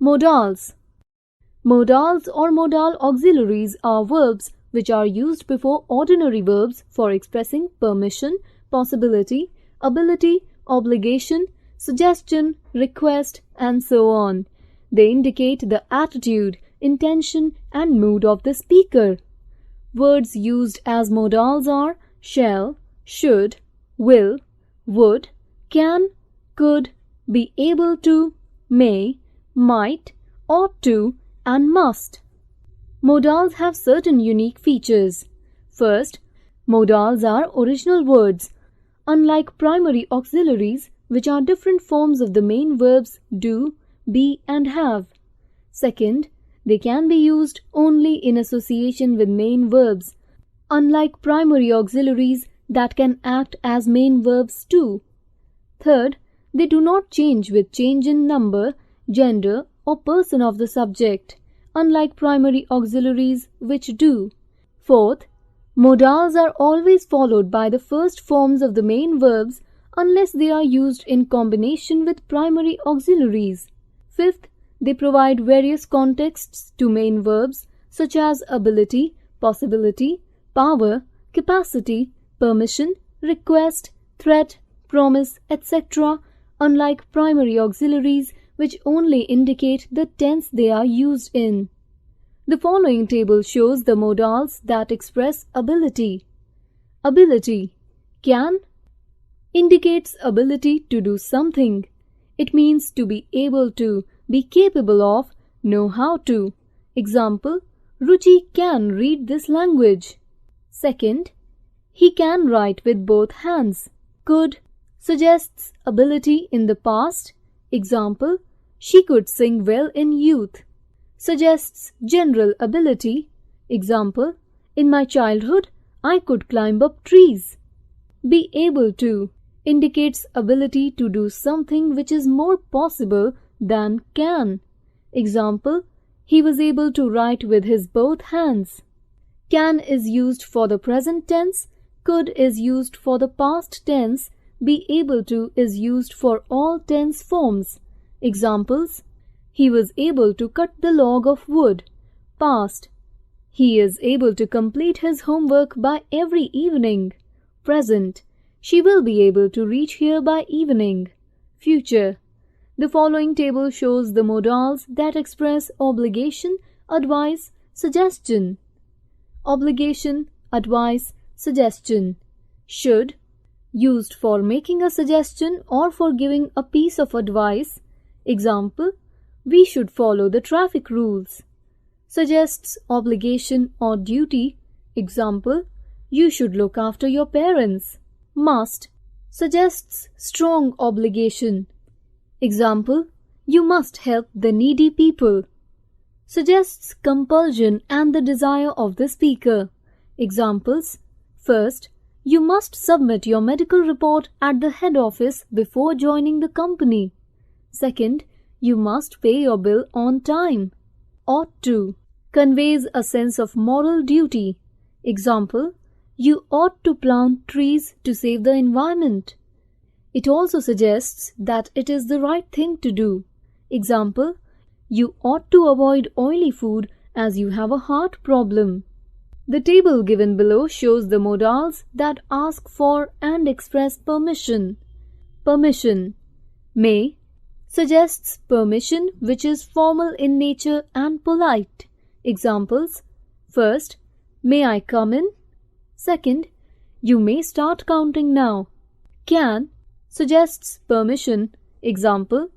Modals. Modals or modal auxiliaries are verbs which are used before ordinary verbs for expressing permission, possibility, ability, obligation, suggestion, request, and so on. They indicate the attitude, intention, and mood of the speaker. Words used as modals are shall, should, will, would, can, could, be able to, may, might, ought to, and must. Modals have certain unique features. First, modals are original words, unlike primary auxiliaries, which are different forms of the main verbs do, be, and have. Second, they can be used only in association with main verbs, unlike primary auxiliaries that can act as main verbs too. Third, they do not change with change in number, gender, or person of the subject, unlike primary auxiliaries which do. Fourth, modals are always followed by the first forms of the main verbs unless they are used in combination with primary auxiliaries. Fifth, they provide various contexts to main verbs such as ability, possibility, power, capacity, permission, request, threat, promise, etc., unlike primary auxiliaries which only indicate the tense they are used in. The following table shows the modals that express ability. Ability. Can indicates ability to do something. It means to be able to, be capable of, know how to. Example, Ruchi can read this language. Second, he can write with both hands. Could suggests ability in the past. Example, she could sing well in youth. Suggests general ability. Example, in my childhood, I could climb up trees. Be able to indicates ability to do something which is more possible than can. Example, he was able to write with his both hands. Can is used for the present tense. Could is used for the past tense. Be able to is used for all tense forms. Examples, he was able to cut the log of wood. Past, he is able to complete his homework by every evening. Present, she will be able to reach here by evening. Future. The following table shows the modals that express obligation, advice, suggestion. Obligation, advice, suggestion. Should, used for making a suggestion or for giving a piece of advice. Example, we should follow the traffic rules. Suggests obligation or duty. Example, you should look after your parents. Must suggests strong obligation. Example, you must help the needy people. Suggests compulsion and the desire of the speaker. Examples, first, you must submit your medical report at the head office before joining the company. Second, you must pay your bill on time. Ought to conveys a sense of moral duty. Example, you ought to plant trees to save the environment. It also suggests that it is the right thing to do. Example, you ought to avoid oily food as you have a heart problem. The table given below shows the modals that ask for and express permission. Permission. May suggests permission which is formal in nature and polite. Examples, first, may I come in? Second, you may start counting now. Can suggests permission. Example,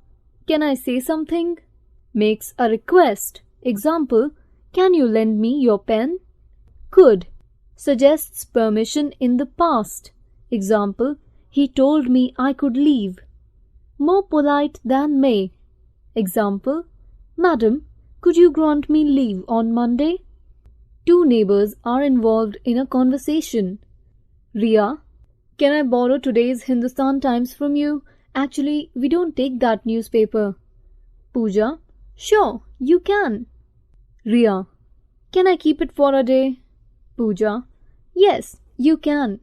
can I say something? Makes a request. Example, can you lend me your pen? Could suggests permission in the past. Example, he told me I could leave. More polite than may. Example, Madam, could you grant me leave on Monday? Two neighbors are involved in a conversation. Ria, can I borrow today's Hindustan Times from you? Actually, we don't take that newspaper. Pooja, sure, you can. Ria, can I keep it for a day? Pooja, yes, you can.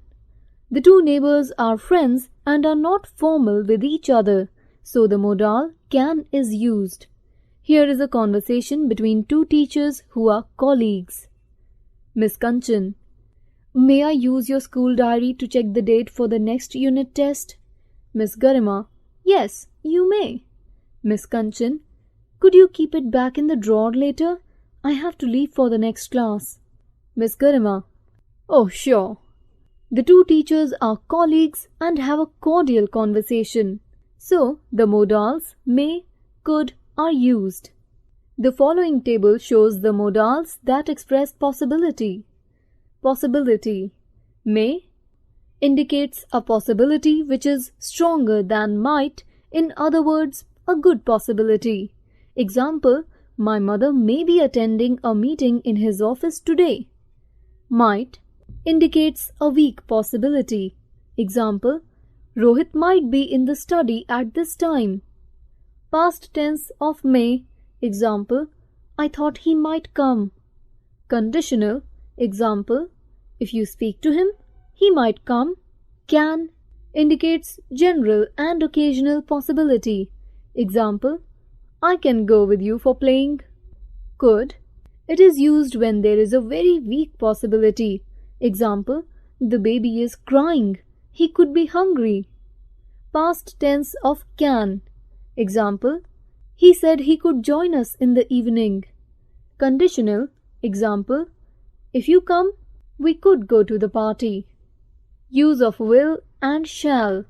The two neighbors are friends and are not formal with each other, so the modal can is used. Here is a conversation between two teachers who are colleagues. Miss Kanchan: May I use your school diary to check the date for the next unit test? Miss Garima: Yes, you may. Miss Kanchan: Could you keep it back in the drawer later? I have to leave for the next class. Miss Garima: Oh, sure. The two teachers are colleagues and have a cordial conversation. So, the modals may, could are used. The following table shows the modals that express possibility. Possibility. May indicates a possibility which is stronger than might, in other words, a good possibility. Example, my mother may be attending a meeting in his office today. Might indicates a weak possibility. Example, Rohit might be in the study at this time. Past tense of may. Example, I thought he might come. Conditional. Example, if you speak to him, he might come. Can indicates general and occasional possibility. Example, I can go with you for playing. Could. It is used when there is a very weak possibility. Example, the baby is crying. He could be hungry. Past tense of can. Example, he said he could join us in the evening. Conditional. Example, if you come, we could go to the party. Use of will and shall.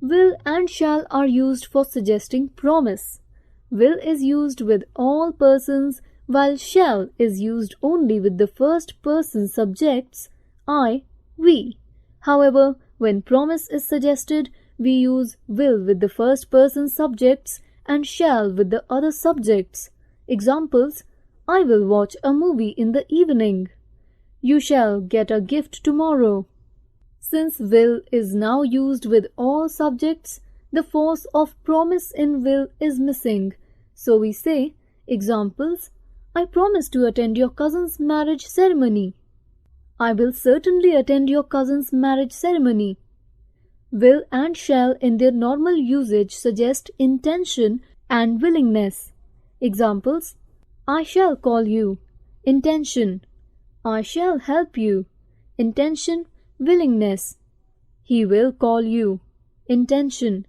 Will and shall are used for suggesting promise. Will is used with all persons, while shall is used only with the first person subjects I, we. However, when promise is suggested, we use will with the first person subjects and shall with the other subjects. Examples, I will watch a movie in the evening. You shall get a gift tomorrow. Since will is now used with all subjects, the force of promise in will is missing. So we say, examples, I promise to attend your cousin's marriage ceremony. I will certainly attend your cousin's marriage ceremony. Will and shall in their normal usage suggest intention and willingness. Examples, I shall call you. Intention. I shall help you. Intention, willingness. He will call you. Intention.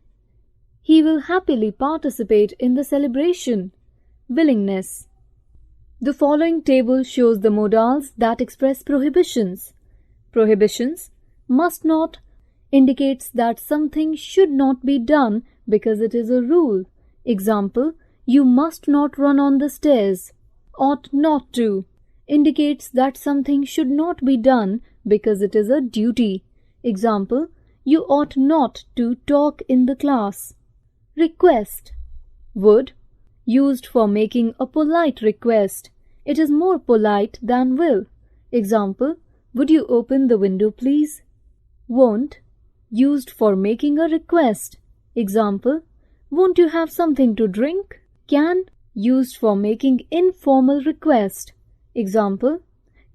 He will happily participate in the celebration. Willingness. The following table shows the modals that express prohibitions. Prohibitions, must not, indicates that something should not be done because it is a rule. Example, you must not run on the stairs. Ought not to indicates that something should not be done because it is a duty. Example, you ought not to talk in the class. Request. Would, used for making a polite request. It is more polite than will. Example, would you open the window please? Won't, used for making a request. Example, won't you have something to drink? Can, used for making informal request. Example,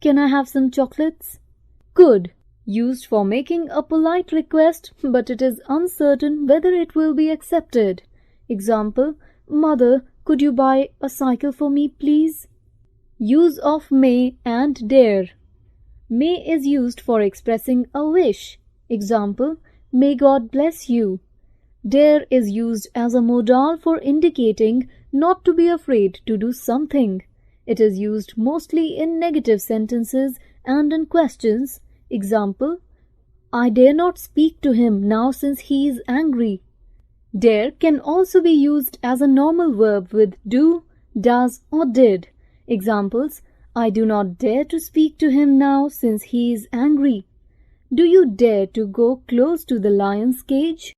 can I have some chocolates? Could, used for making a polite request but it is uncertain whether it will be accepted. Example, Mother, could you buy a cycle for me please? Use of may and dare. May is used for expressing a wish. Example, may God bless you. Dare is used as a modal for indicating not to be afraid to do something. It is used mostly in negative sentences and in questions. Example, I dare not speak to him now since he is angry. Dare can also be used as a normal verb with do, does or did. Examples, I do not dare to speak to him now since he is angry. Do you dare to go close to the lion's cage?